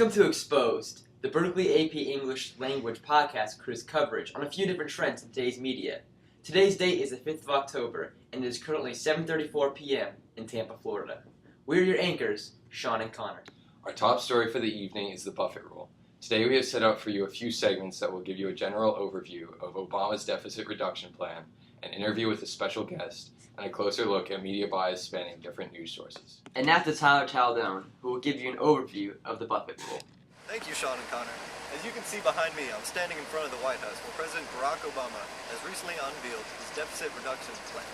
Welcome to Exposed, the Berkeley AP English Language podcast crews coverage on a few different trends in today's media. Today's date is the 5th of October, and it is currently 7:34 p.m. in Tampa, Florida. We're your anchors, Shaun and Conor. Our top story for the evening is the Buffett rule. Today we have set out for you a few segments that will give you a general overview of Obama's deficit reduction plan, an interview with a special guest, and a closer look at media bias spanning different news sources. And now to Tyler Taldone, who will give you an overview of the Buffett rule. Thank you, Shaun and Conor. As you can see behind me, I'm standing in front of the White House where President Barack Obama has recently unveiled his deficit reduction plan,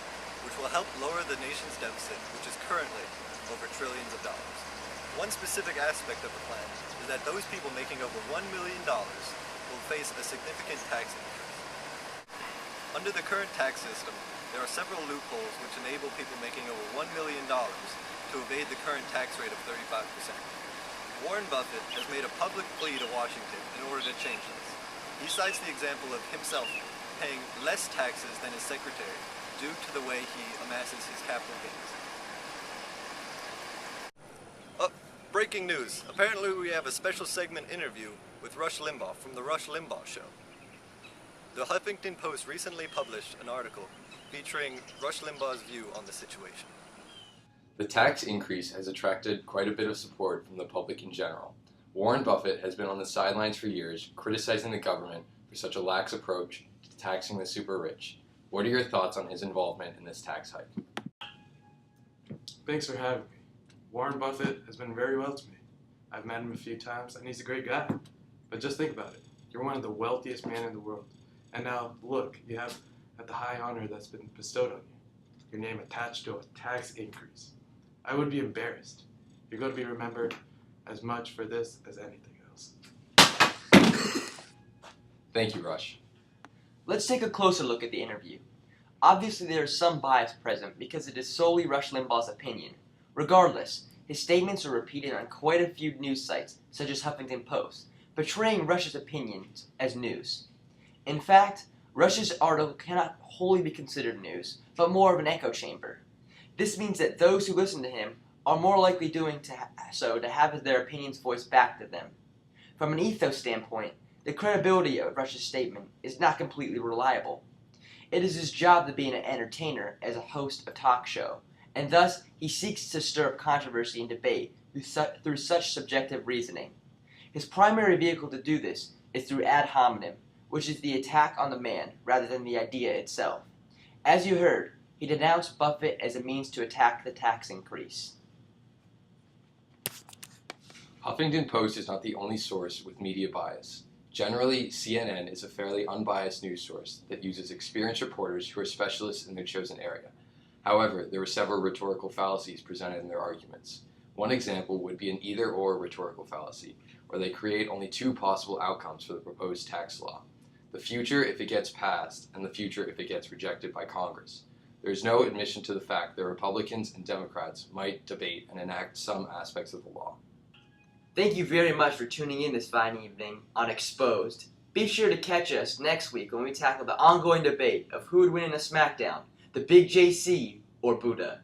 which will help lower the nation's deficit, which is currently over trillions of dollars. One specific aspect of the plan is that those people making over $1 million will face a significant tax increase. Under the current tax system, there are several loopholes which enable people making over $1 million to evade the current tax rate of 35%. Warren Buffett has made a public plea to Washington in order to change this. He cites the example of himself paying less taxes than his secretary due to the way he amasses his capital gains. Breaking news. Apparently we have a special segment interview with Rush Limbaugh from The Rush Limbaugh Show. The Huffington Post recently published an article featuring Rush Limbaugh's view on the situation. The tax increase has attracted quite a bit of support from the public in general. Warren Buffett has been on the sidelines for years, criticizing the government for such a lax approach to taxing the super rich. What are your thoughts on his involvement in this tax hike? Thanks for having me. Warren Buffett has been very well to me. I've met him a few times, and he's a great guy. But just think about it. You're one of the wealthiest men in the world. And now, look, you have at the high honor that's been bestowed on you, your name attached to a tax increase. I would be embarrassed. You're going to be remembered as much for this as anything else. Thank you, Rush. Let's take a closer look at the interview. Obviously there is some bias present because it is solely Rush Limbaugh's opinion. Regardless, his statements are repeated on quite a few news sites, such as Huffington Post, portraying Rush's opinions as news. In fact, Rush's article cannot wholly be considered news, but more of an echo chamber. This means that those who listen to him are more likely doing so to have their opinions voiced back to them. From an ethos standpoint, the credibility of Rush's statement is not completely reliable. It is his job to be an entertainer as a host of a talk show, and thus he seeks to stir up controversy and debate through such subjective reasoning. His primary vehicle to do this is through ad hominem, which is the attack on the man rather than the idea itself. As you heard, he denounced Buffett as a means to attack the tax increase. Huffington Post is not the only source with media bias. Generally, CNN is a fairly unbiased news source that uses experienced reporters who are specialists in their chosen area. However, there were several rhetorical fallacies presented in their arguments. One example would be an either-or rhetorical fallacy, where they create only two possible outcomes for the proposed tax law: the future if it gets passed, and the future if it gets rejected by Congress. There is no admission to the fact that Republicans and Democrats might debate and enact some aspects of the law. Thank you very much for tuning in this fine evening on Exposed. Be sure to catch us next week when we tackle the ongoing debate of who would win in a smackdown, the Big JC or Buddha.